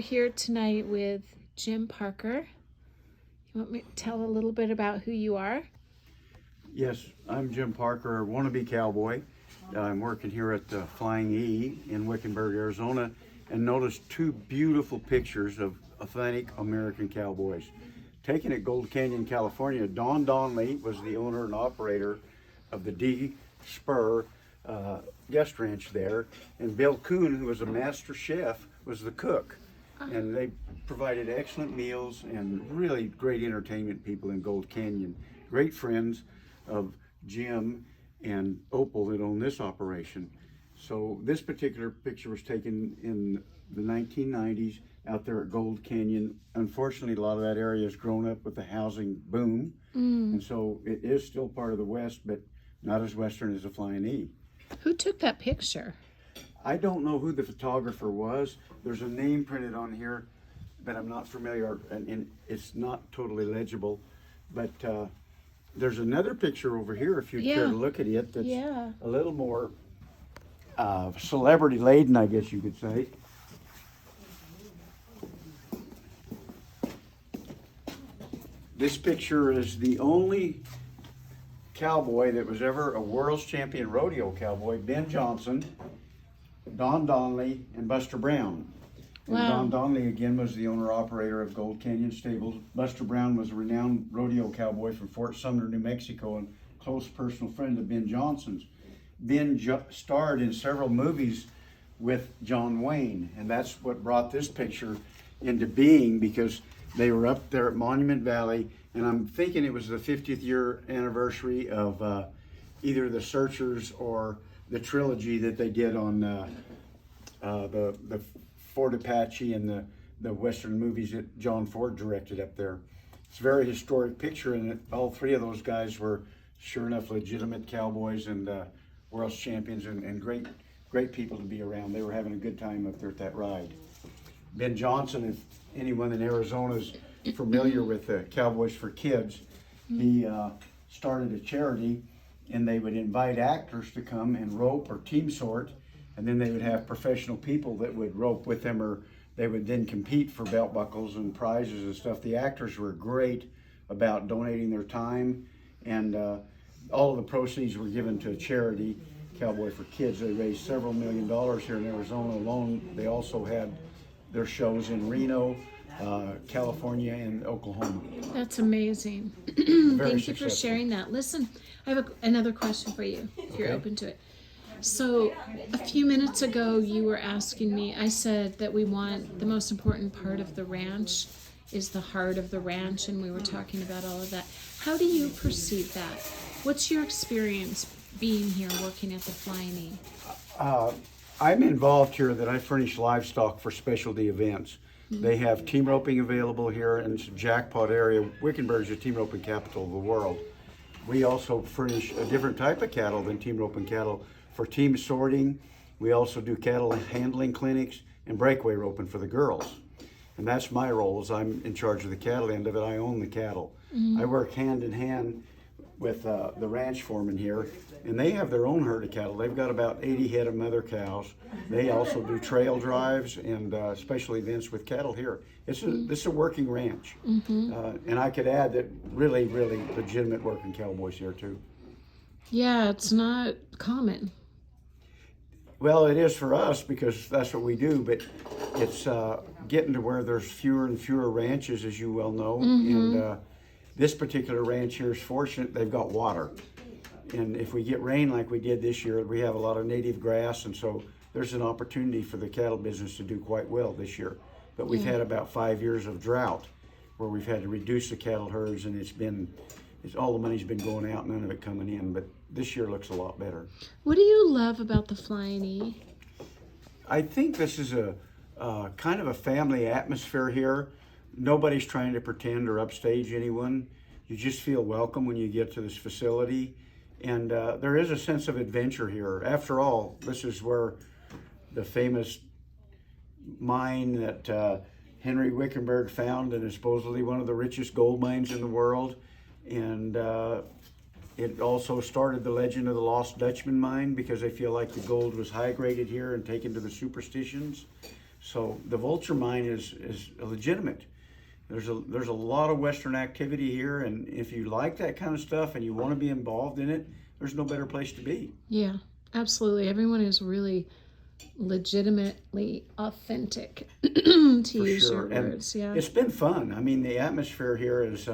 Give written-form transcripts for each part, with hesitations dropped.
here tonight with Jim Parker. You want me to tell a little bit about who you are? Yes, I'm Jim Parker, wannabe cowboy. I'm working here at the Flying E in Wickenburg, Arizona, and noticed two beautiful pictures of authentic American cowboys. Taken at Gold Canyon, California, Don Donnelly was the owner and operator of the D Spur guest ranch there, and Bill Coon, who was a master chef, was the cook. And they provided excellent meals and really great entertainment people in Gold Canyon. Great friends of Jim and Opal that own this operation. So this particular picture was taken in the 1990s out there at Gold Canyon. Unfortunately, a lot of that area has grown up with the housing boom. And so it is still part of the West, but not as Western as the Flying E. Who took that picture? I don't know who the photographer was. There's a name printed on here, but I'm not familiar, and it's not totally legible. But there's another picture over here, if you care to look at it, that's a little more celebrity laden, I guess you could say. This picture is the only cowboy that was ever a world's champion rodeo cowboy. Ben Johnson, Don Donnelly, and Buster Brown. And Don Donnelly, again, was the owner-operator of Gold Canyon Stables. Buster Brown was a renowned rodeo cowboy from Fort Sumner, New Mexico, and close personal friend of Ben Johnson's. Ben starred in several movies with John Wayne, and that's what brought this picture into being, because they were up there at Monument Valley, and I'm thinking it was the 50th year anniversary of either The Searchers or the trilogy that they did on the Fort Apache and the Western movies that John Ford directed up there. It's a very historic picture, and all three of those guys were sure enough legitimate cowboys and world's champions, and great people to be around. They were having a good time up there at that ride. Ben Johnson, if anyone in Arizona is familiar with Cowboys for Kids, he started a charity, and they would invite actors to come and rope or team sort, and then they would have professional people that would rope with them, or they would then compete for belt buckles and prizes and stuff. The actors were great about donating their time, and all of the proceeds were given to a charity, Cowboy for Kids. They raised several $1 million here in Arizona alone. They also had their shows in Reno, California, and Oklahoma. That's amazing. Thank you for sharing that. Listen, I have another question for you, if you're open to it. So a few minutes ago, you were asking me, I said that we want the most important part of the ranch is the heart of the ranch, and we were talking about all of that. How do you perceive that? What's your experience being here working at the Flying E? I'm involved here that I furnish livestock for specialty events. They have team roping available here, and it's a jackpot area. Wickenburg is the team roping capital of the world. We also furnish a different type of cattle than team roping cattle for team sorting. We also do cattle handling clinics and breakaway roping for the girls. And that's my role, is I'm in charge of the cattle end of it. I own the cattle. I work hand in hand with the ranch foreman here, and they have their own herd of cattle. They've got about 80 head of mother cows. They also do trail drives and special events with cattle here. This is a working ranch. And I could add that really legitimate working cowboys here too. Yeah, it's not common. Well, it is for us because that's what we do, but it's getting to where there's fewer and fewer ranches, as you well know. And this particular ranch here is fortunate. They've got water. And if we get rain like we did this year, we have a lot of native grass, and so there's an opportunity for the cattle business to do quite well this year. But we've had about 5 years of drought where we've had to reduce the cattle herds, and it's all the money's been going out, none of it coming in. But this year looks a lot better. What do you love about the Flying E? I think this is a kind of a family atmosphere here. Nobody's trying to pretend or upstage anyone. You just feel welcome when you get to this facility. And there is a sense of adventure here. After all, this is where the famous mine that Henry Wickenburg found, and is supposedly one of the richest gold mines in the world. And it also started the legend of the Lost Dutchman mine, because they feel like the gold was high graded here and taken to the superstitions. So the vulture mine is legitimate. There's a lot of Western activity here, and if you like that kind of stuff and you want to be involved in it, there's no better place to be. Yeah, absolutely. Everyone is really legitimately authentic, to use your words. Yeah, it's been fun. I mean, the atmosphere here is.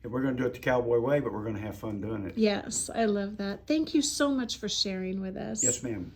We're going to do it the cowboy way, but we're going to have fun doing it. Yes, I love that. Thank you so much for sharing with us. Yes, ma'am.